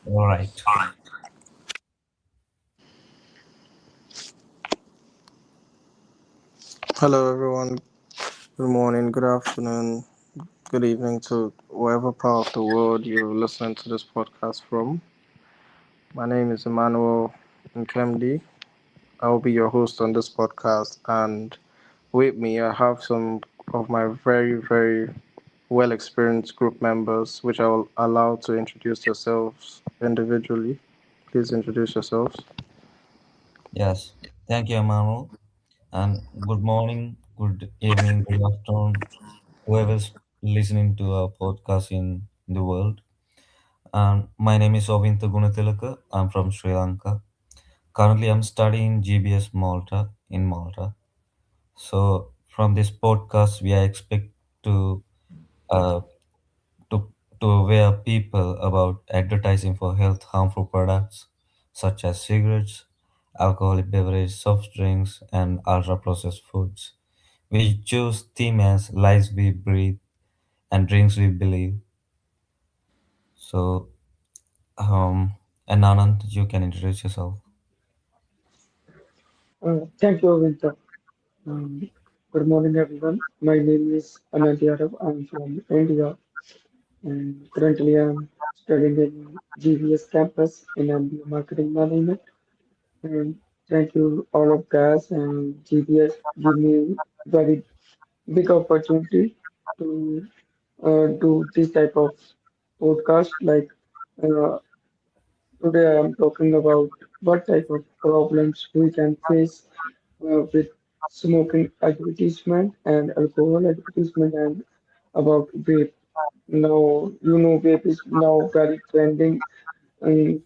All right. Hello, everyone. Good morning, good afternoon, good evening to wherever part of the world you're listening to this podcast from. My name is Emmanuel Nkemdi. I will be your host on this podcast, and with me, I have some of my very well experienced group members, which I will allow to introduce yourselves individually. Please introduce yourselves. Yes. Thank you, Emmanuel. And good morning, good evening, good afternoon, whoever's listening to our podcast in the world. And my name is Ovinta Gunatilaka. I'm from Sri Lanka. Currently, I'm studying GBS Malta in Malta. So, from this podcast, we are expect to uh, to to aware people about advertising for health harmful products such as cigarettes, alcoholic beverages, soft drinks, and ultra processed foods. We choose theme as lies we breathe and drinks we believe. So, and Anand, you can introduce yourself. Thank you, Vinta. Um, Good morning, everyone. My name is Anand Yadav. I'm from India, and currently I'm studying in GVS campus in MBA Marketing Management. And thank you, all of guys, and GVS give me very big opportunity to do this type of podcast. Like uh, today, I'm talking about what type of problems we can face with smoking advertisement and alcohol advertisement and about vape. Now, vape is now very trending in,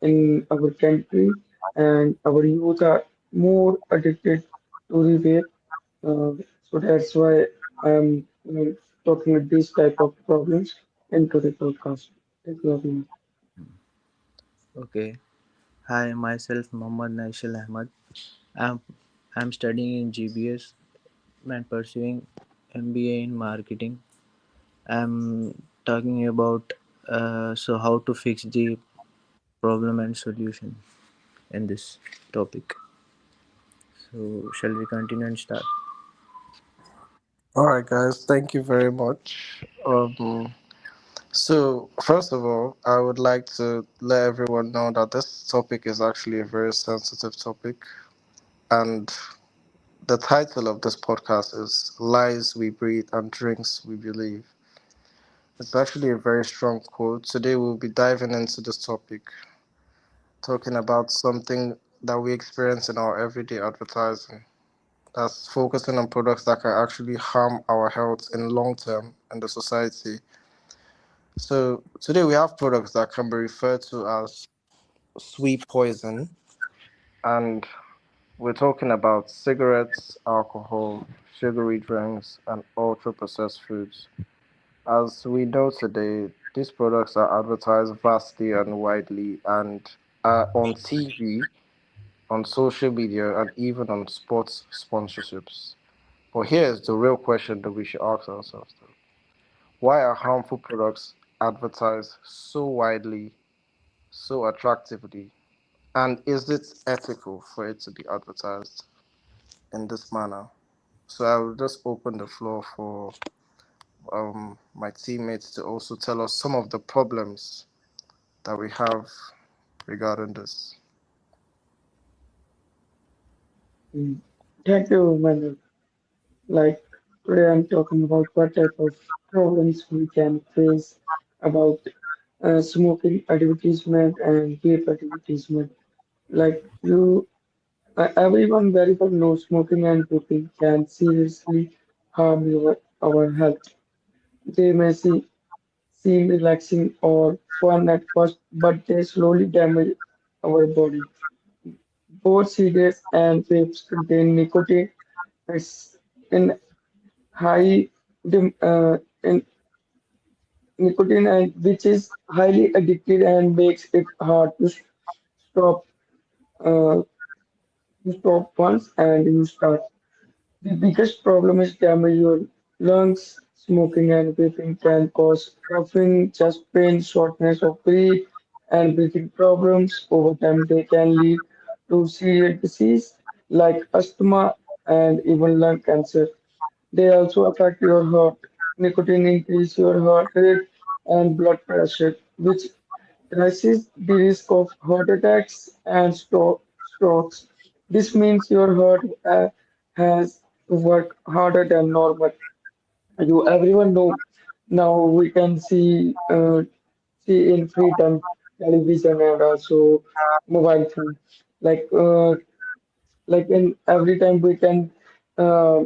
in our country, and our youth are more addicted to the vape. So that's why I'm talking about this type of problems into the podcast. Thank you, everyone. Okay. Hi, myself Muhammad Naishal Ahmad. I'm I'm studying in GBS and pursuing MBA in marketing. I'm talking about so how to fix the problem and solution in this topic. So shall we continue and start? All right, guys. Thank you very much. So, first of all, I would like to let everyone know that this topic is actually a very sensitive topic. And the title of this podcast is Lies We Breathe and Drinks We Believe. It's actually a very strong quote. Today, we'll be diving into this topic, talking about something that we experience in our everyday advertising. That's focusing on products that can actually harm our health in long term in the society. So, today we have products that can be referred to as sweet poison, and we're talking about cigarettes, alcohol, sugary drinks, and ultra processed foods. As we know today, these products are advertised vastly and widely and are on TV, on social media, and even on sports sponsorships. But here's the real question that we should ask ourselves though. Why are harmful products advertised so widely, so attractively, and is it ethical for it to be advertised in this manner? So I will just open the floor for my teammates to also tell us some of the problems that we have regarding this. Mm. Thank you, Manu. Like today, I'm talking about what type of problems we can face about smoking advertisement and vape advertisement. Like everyone very well knows smoking and vaping can seriously harm our health. They may seem relaxing or fun at first, but they slowly damage our body. Both cigarettes and vapes contain nicotine. It's in high in nicotine and which is highly addictive and makes it hard stop uh, to stop once and you start. The biggest problem is damage your lungs. Smoking and vaping can cause coughing, chest pain, shortness of breath, and breathing problems. Over time, they can lead to serious disease like asthma and even lung cancer. They also affect your heart. Nicotine increase your heart rate and blood pressure, which raises the risk of heart attacks and strokes. This means your heart has to work harder than normal. You everyone know now we can see in free time television and also mobile phone like uh, like in every time we can uh,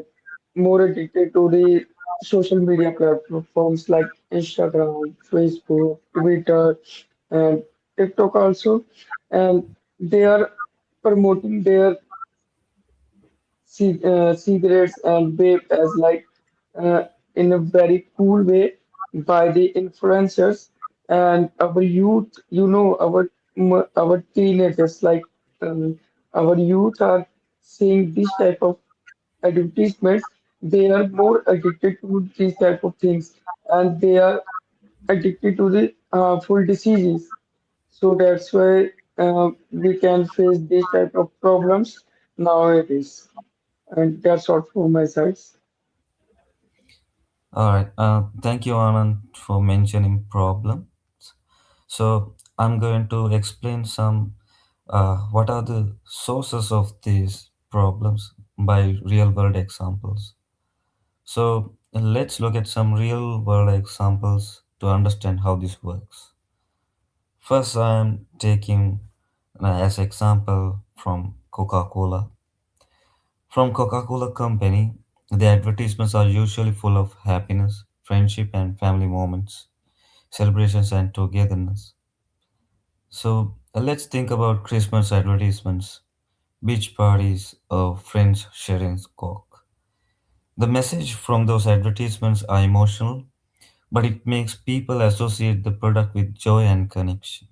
more addicted to the social media platforms like Instagram, Facebook, Twitter, and TikTok also, and they are promoting their cigarettes and vape as like in a very cool way by the influencers and our youth, you know, our teenagers like our youth are seeing this type of advertisements. They are more addicted to these type of things and they are addicted to the full diseases. So that's why we can face these type of problems nowadays. And that's all from my side. All right. Thank you, Anand, for mentioning problems. So I'm going to explain some what are the sources of these problems by real world examples. So let's look at some real world examples to understand how this works. First, I'm taking as example from Coca-Cola. From Coca-Cola Company, the advertisements are usually full of happiness, friendship, and family moments, celebrations, and togetherness. So let's think about Christmas advertisements, beach parties, or friends sharing Coke. The message from those advertisements are emotional, but it makes people associate the product with joy and connection.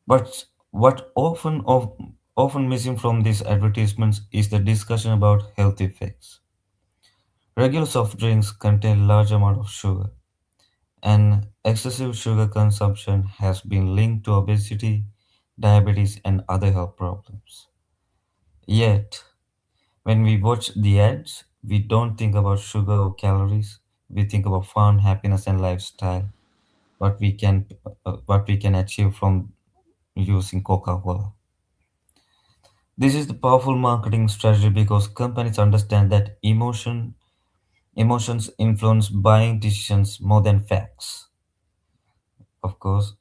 But often missing from these advertisements is the discussion about health effects. Regular soft drinks contain large amount of sugar, and excessive sugar consumption has been linked to obesity, diabetes, and other health problems. Yet, when we watch the ads, we don't think about sugar or calories. We think about fun, happiness, and lifestyle. What we can achieve from using Coca-Cola. This is the powerful marketing strategy because companies understand that emotions influence buying decisions more than facts. Of course,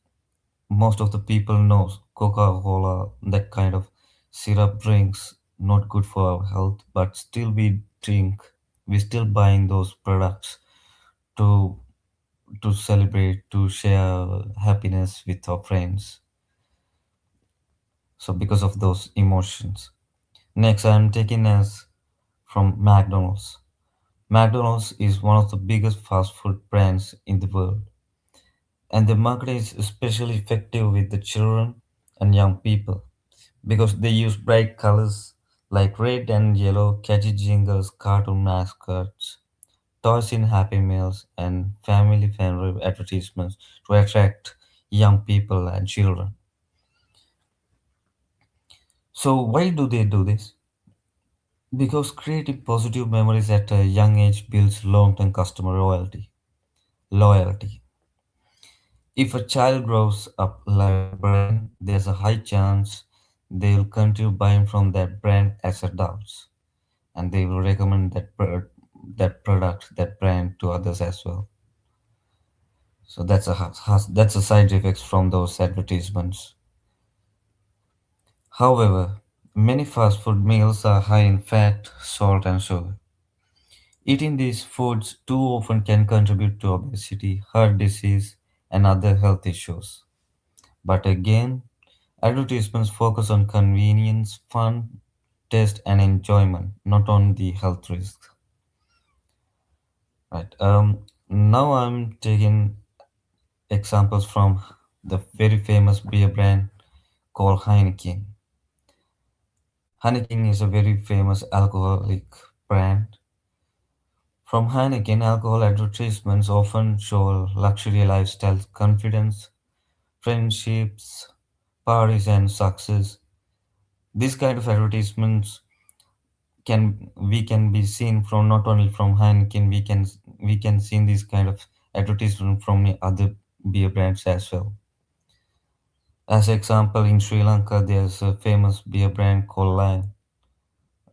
most of the people know Coca-Cola, that kind of syrup drinks, not good for our health, but still we still buying those products to celebrate, to share happiness with our friends. So because of those emotions. Next, I'm taking as from McDonald's. McDonald's is one of the biggest fast food brands in the world, and the marketing is especially effective with the children and young people because they use bright colors like red and yellow, catchy jingles, cartoon mascots, toys in Happy Meals, and family friendly advertisements to attract young people and children. So, why do they do this? Because creating positive memories at a young age builds long term customer loyalty. Loyalty. If a child grows up loving a brand, there's a high chance they'll continue buying from that brand as adults, and they will recommend that product, that brand to others as well. So that's a side effects from those advertisements. However, many fast food meals are high in fat, salt, and sugar. Eating these foods too often can contribute to obesity, heart disease, and other health issues. But again, advertisements focus on convenience, fun, taste, and enjoyment, not on the health risks. Right. Now I'm taking examples from the very famous beer brand called Heineken. Heineken is a very famous alcoholic brand. From Heineken, alcohol advertisements often show luxury lifestyle, confidence, friendships, parties, and success. This kind of advertisements can be seen from not only from Heineken, we can see this kind of advertisement from the other beer brands as well. As example, in Sri Lanka, there's a famous beer brand called Lion.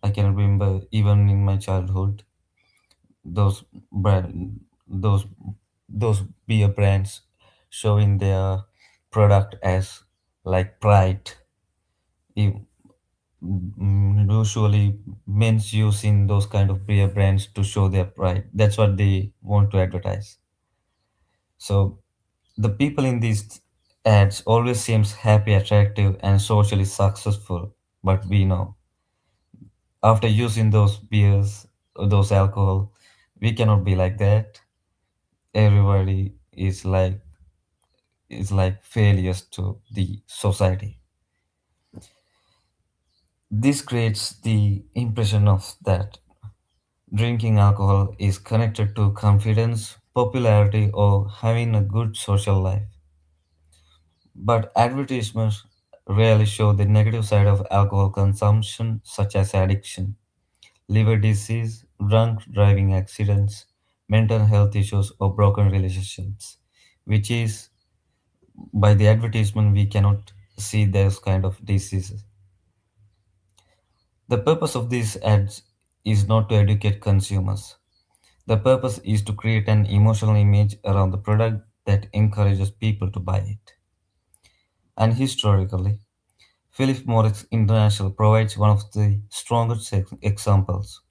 I can remember even in my childhood, those brand, those those beer brands showing their product as like pride. Usually, men's using those kind of beer brands to show their pride. That's what they want to advertise. So the people in these ads always seems happy, attractive, and socially successful. But we know after using those beers, those alcohol, we cannot be like that. Everybody is like failures to the society. This creates the impression of that drinking alcohol is connected to confidence, popularity, or having a good social life. But advertisements rarely show the negative side of alcohol consumption, such as addiction, liver disease, drunk driving accidents, mental health issues, or broken relationships, which is by the advertisement we cannot see those kind of diseases. The purpose of these ads is not to educate consumers. The purpose is to create an emotional image around the product that encourages people to buy it. And historically, Philip Morris International provides one of the strongest examples.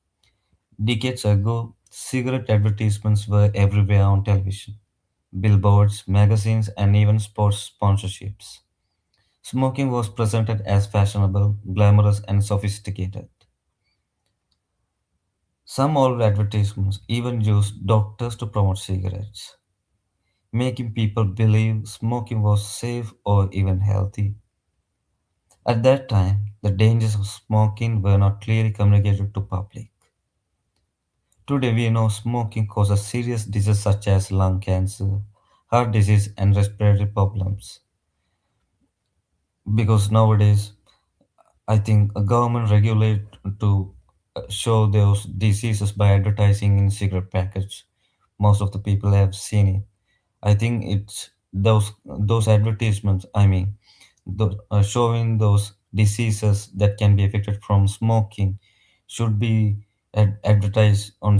Decades ago, cigarette advertisements were everywhere on television, billboards, magazines, and even sports sponsorships. Smoking was presented as fashionable, glamorous, and sophisticated. Some old advertisements even used doctors to promote cigarettes, making people believe smoking was safe or even healthy. At that time, the dangers of smoking were not clearly communicated to public. Today we know smoking causes serious diseases such as lung cancer, heart disease and respiratory problems. Because nowadays I think a government regulate to show those diseases by advertising in cigarette packets. Most of the people have seen it. I think it's those advertisements. I mean, showing those diseases that can be affected from smoking should be advertised on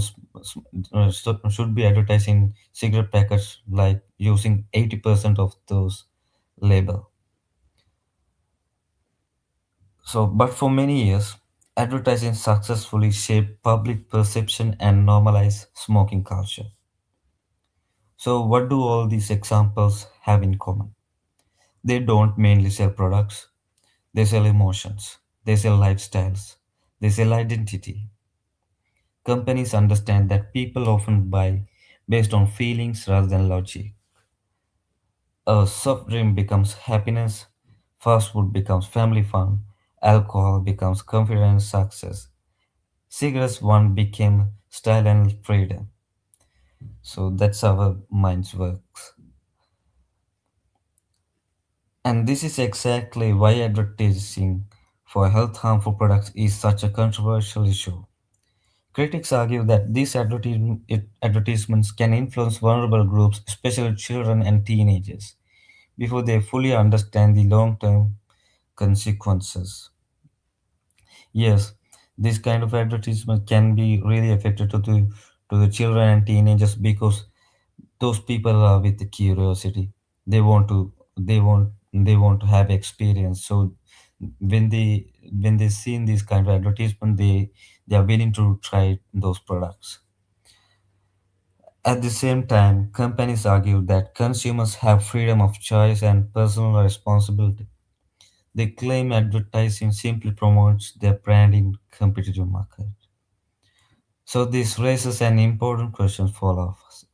should be advertised in cigarette packets, like using 80% of those label. So, but for many years, advertising successfully shaped public perception and normalized smoking culture. So, what do all these examples have in common? They don't mainly sell products, they sell emotions, they sell lifestyles, they sell identity. Companies understand that people often buy based on feelings rather than logic. A soft drink becomes happiness, fast food becomes family fun, alcohol becomes confidence success. Cigarettes one became style and freedom. So that's how our minds works. And this is exactly why advertising for health harmful products is such a controversial issue. Critics argue that these advertisements can influence vulnerable groups, especially children and teenagers, before they fully understand the long term consequences. Yes, this kind of advertisement can be really effective to the children and teenagers because those people are with the curiosity. They want to have experience. So when they see in this kind of advertisement, they are willing to try those products. At the same time, companies argue that consumers have freedom of choice and personal responsibility. They claim advertising simply promotes their brand in competitive market. So this raises an important question for all of us.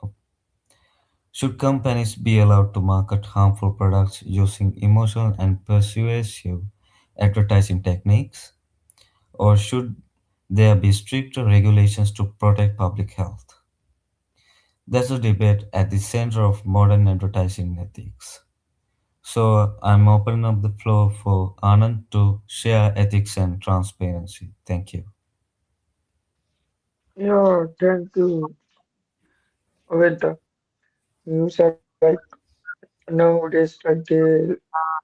Should companies be allowed to market harmful products using emotional and persuasive advertising techniques? Or should there be stricter regulations to protect public health? That's a debate at the center of modern advertising ethics. So I'm opening up the floor for Anand to share ethics and transparency. Thank you. Yeah, thank you, Avinta. You said like nowadays, like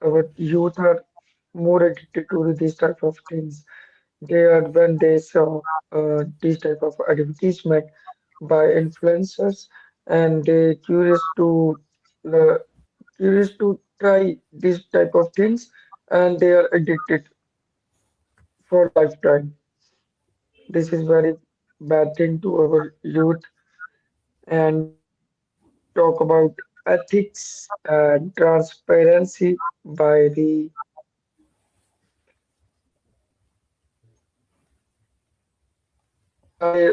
our youth are more addicted to these type of things. They are when they saw this type of advertisement by influencers, and they uh, curious to try this type of things, and they are addicted for lifetime. This is very bad thing to our youth. And now let's talk about ethics and transparency by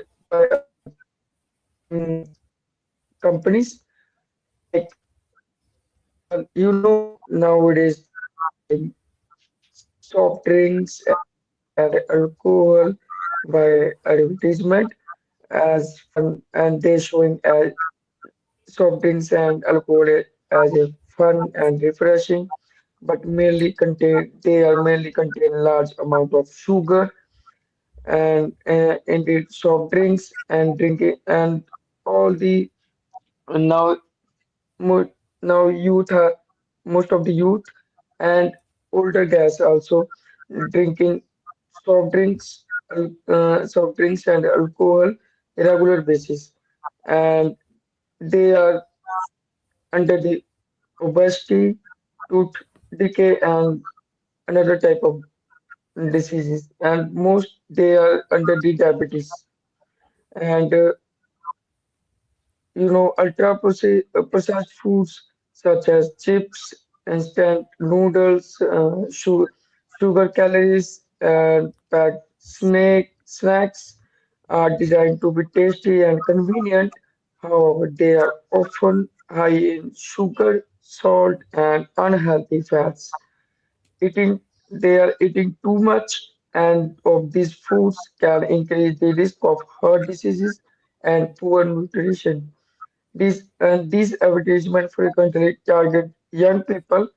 our mm, companies. Like nowadays they are selling soft drinks and alcohol by advertisement as fun, and they're showing as soft drinks and alcohol as a fun and refreshing, but mainly contain large amount of sugar and indeed soft drinks and drinking and all the now mo- now youth are most of the youth and older guys also drinking soft drinks and alcohol regular basis, and they are under the obesity, tooth decay, and another type of diseases, and most they are under the diabetes. And processed foods such as chips, instant noodles, sugar calories, and packed snacks are designed to be tasty and convenient. However, they are often high in sugar, salt, and unhealthy fats. They are eating too much, and of these foods can increase the risk of heart diseases and poor nutrition. These advertisements frequently target young people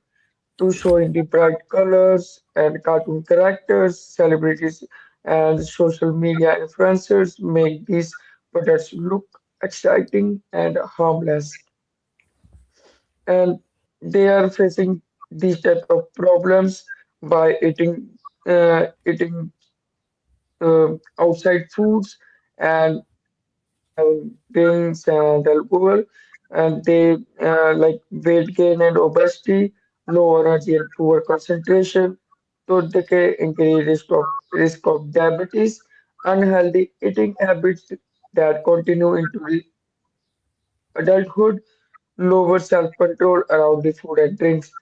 to showing the bright colors and cartoon characters, celebrities, and social media influencers make these products look exciting and harmless. And they are facing these type of problems by eating outside foods and having drinks and alcohol, and they like weight gain and obesity, low energy and poor concentration, tooth decay, increased risk of diabetes, unhealthy eating habits that continue into the adulthood, lower self-control around the food and drinks.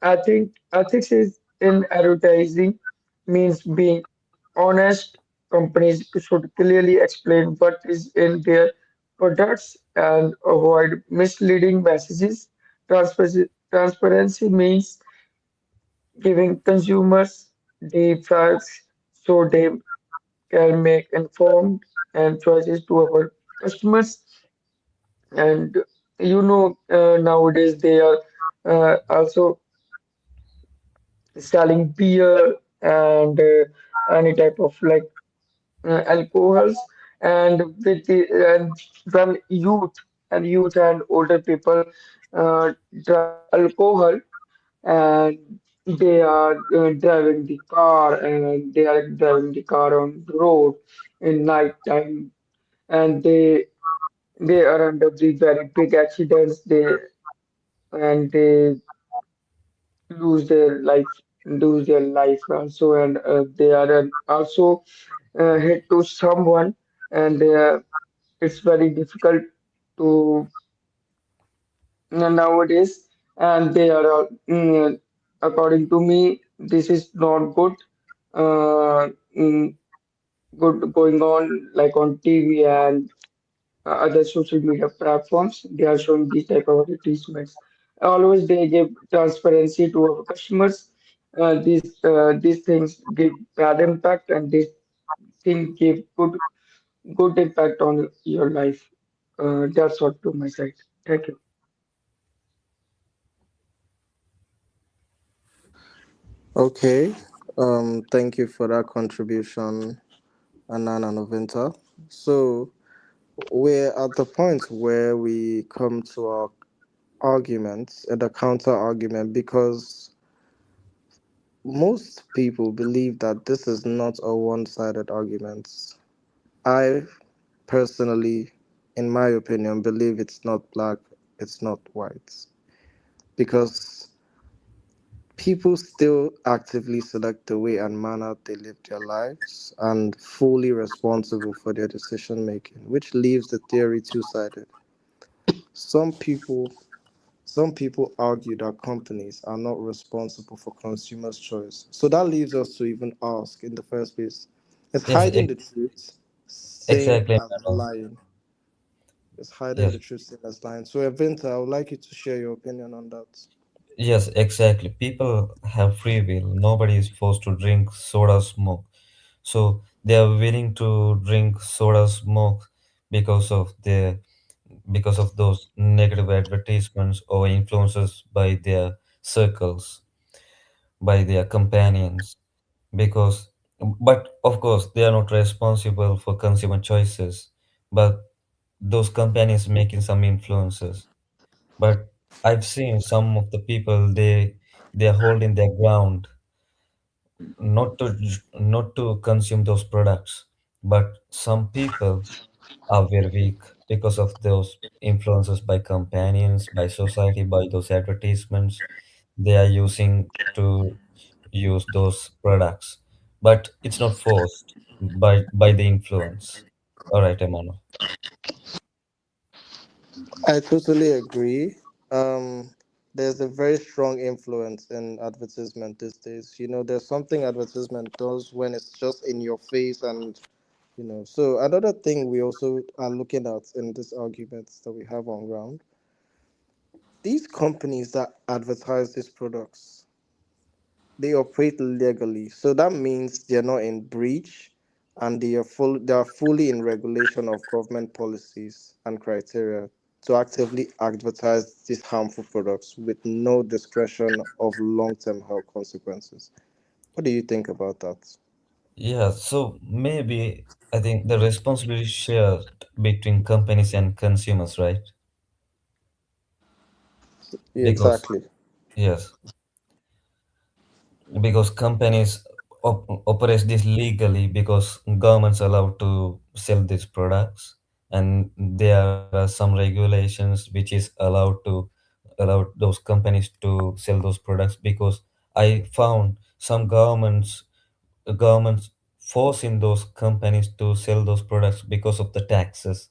I think ethics is in advertising means being honest. Companies should clearly explain what is in their products and avoid misleading messages. Transparency means giving consumers the facts so they can make informed and choices to our customers. And nowadays they are also selling beer and any type of like alcohols, and and when youth and older people drive alcohol, and they are driving the car, and they are driving the car on the road in night time, and they are under the very big accidents, they lose their life also, and they are also hit to someone, and it's very difficult to nowadays, and they are according to me, this is not good. Uh, mm, Good going on like on TV and other social media platforms. They are showing these type of advertisements. Always they give transparency to our customers. These things give bad impact, and these things give good impact on your life. That's all to my side. Thank you. Okay. Thank you for that contribution, Anan and Novinta. So we're at the point where we come to our arguments and the counter argument because most people believe that this is not a one-sided argument. I personally, in my opinion, believe it's not black, it's not white. Because people still actively select the way and manner they live their lives and fully responsible for their decision making, which leaves the theory two-sided. Some people some people argue that companies are not responsible for consumers' choice. So that leaves us to even ask in the first place, is Yes, hiding the truth same exactly, as Manuel. lying? Is hiding Yes, the truth same as lying? So Evinta, I would like you to share your opinion on that. yes, exactly. People have free will. Nobody is forced to drink soda smoke. So they are willing to drink soda smoke because of their because of those negative advertisements or influences by their circles, by their companions. Because, but of course, they are not responsible for consumer choices. But those companies making some influences. But I've seen some of the people they are holding their ground not to consume those products. But some people are very weak because of those influences by companions, by society, by those advertisements they are using to use those products. But it's not forced by the influence. All right, Emmanuel. I totally agree. Um, there's a very strong influence in advertisement these days. There's something advertisement does when it's just in your face, and So another thing we also are looking at in this argument that we have on ground, these companies that advertise these products, they operate legally. So that means they're not in breach and they are fully in regulation of government policies and criteria to actively advertise these harmful products with no discretion of long-term health consequences. What do you think about that? Yeah, so maybe I think the responsibility is shared between companies and consumers, right? Yeah, Because exactly. yes, because companies operate this legally because governments allowed to sell these products, and there are some regulations which is allow those companies to sell those products because I found some governments forcing those companies to sell those products because of the taxes.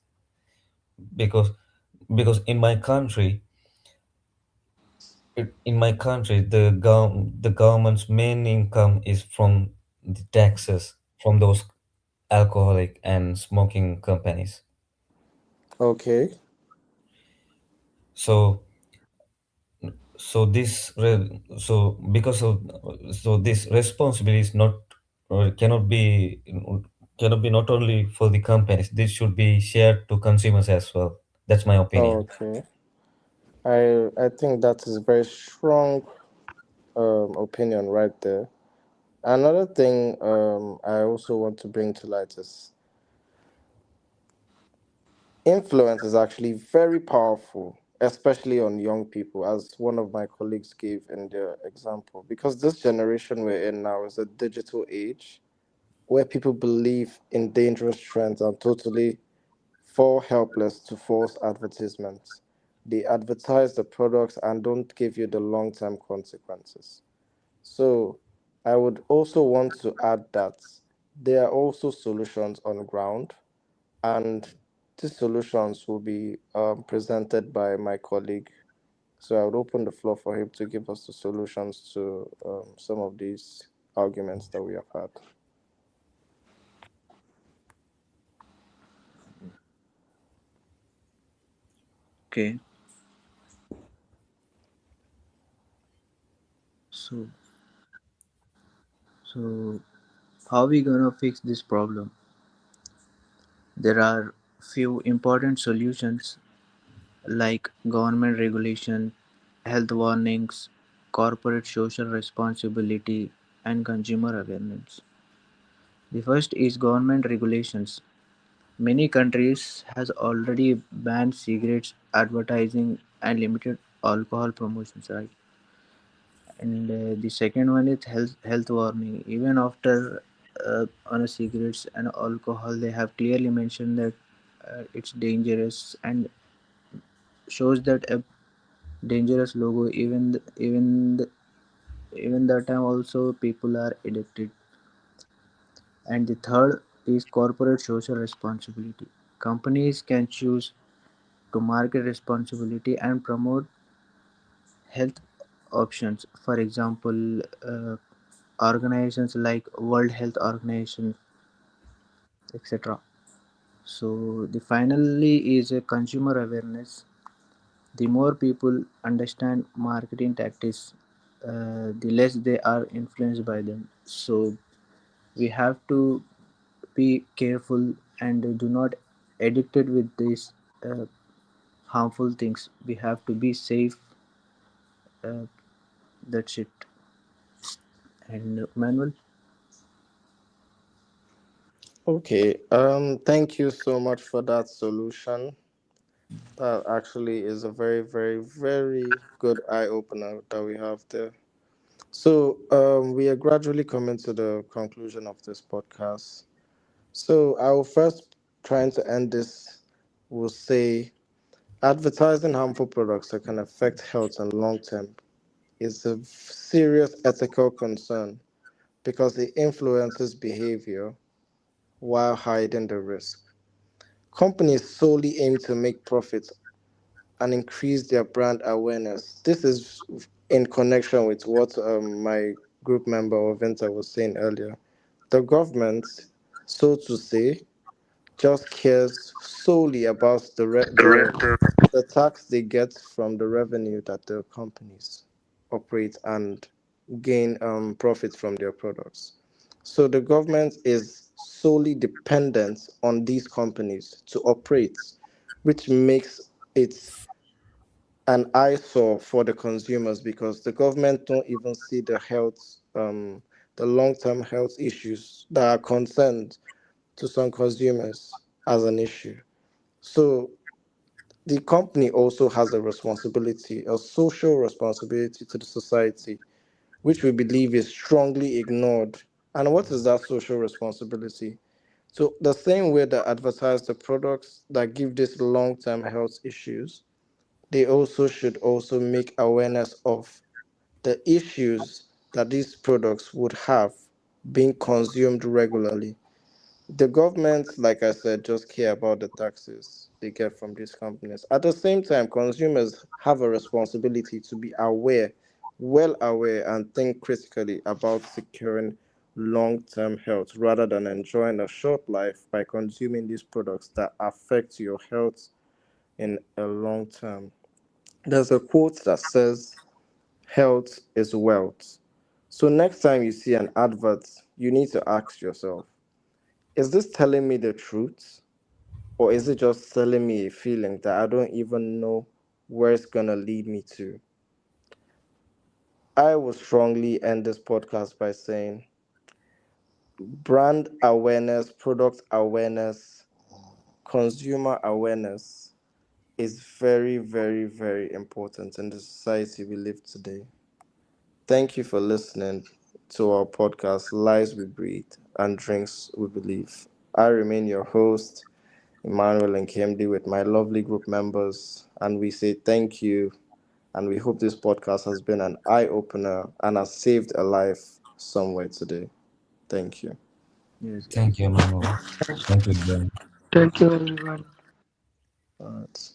because because in my country the government's main income is from the taxes from those alcoholic and smoking companies. Okay. So so because of so this responsibility is not or cannot be not only for the companies. This should be shared to consumers as well. That's my opinion. Okay. I think that is a very strong opinion right there. Another thing I also want to bring to light is influence is actually very powerful, especially on young people, as one of my colleagues gave in their example. Because this generation we're in now is a digital age where people believe in dangerous trends and totally fall helpless to false advertisements. They advertise the products and don't give you the long term consequences. So, I would also want to add that there are also solutions on ground, and these solutions will be presented by my colleague. So, I would open the floor for him to give us the solutions to some of these arguments that we have had. Okay, so so how we gonna fix this problem? There are few important solutions like government regulation, health warnings, corporate social responsibility, and consumer awareness. The first is government regulations. Many countries has already banned cigarettes advertising and limited alcohol promotions, right? And the second one is health warning. Even after on a cigarettes and alcohol, they have clearly mentioned that it's dangerous and shows that a dangerous logo. Even that time also people are addicted. And the third is corporate social responsibility. Companies can choose to market responsibility and promote health options. For example, organizations like World Health Organization, etc. So the finally is a consumer awareness. The more people understand marketing tactics, the less they are influenced by them. So we have to be careful and do not addicted with these uh, harmful things. We have to be safe. Uh, that's it. And Manuel. Okay. Thank you so much for that solution. That actually is a very, very, very good eye opener that we have there. So, we are gradually coming to the conclusion of this podcast. So, I will first trying to end this. Will say advertising harmful products that can affect health and long term is a serious ethical concern because it influences behavior while hiding the risk. Companies solely aim to make profits and increase their brand awareness. This is in connection with what my group member or Venta was saying earlier. The government, so to say, just cares solely about the tax they get from the revenue that the companies operate and gain profits from their products. So the government is solely dependent on these companies to operate, which makes it an eyesore for the consumers because the government don't even see the long-term health issues that are concerned to some consumers as an issue. So the company also has a responsibility, a social responsibility to the society, which we believe is strongly ignored. And what is that social responsibility? So the same way that advertise the products that give these long-term health issues, they also should also make awareness of the issues that these products would have being consumed regularly. The government, like I said, just care about the taxes they get from these companies. At the same time, consumers have a responsibility to be aware, well aware, and think critically about securing long term health rather than enjoying a short life by consuming these products that affect your health in a long term. There's a quote that says, health is wealth. So next time you see an advert, you need to ask yourself, is this telling me the truth? Or is it just selling me a feeling that I don't even know where it's gonna lead me to? I will strongly end this podcast by saying brand awareness, product awareness, consumer awareness is very, very, very important in the society we live today. Thank you for listening to our podcast, Lies We Breathe and Drinks We Believe. I remain your host, Emmanuel and KMD, with my lovely group members, and we say thank you. And we hope this podcast has been an eye opener and has saved a life somewhere today. Thank you. Yes, yes. Thank you, Emmanuel. Thank you again. Thank you, everyone. All right.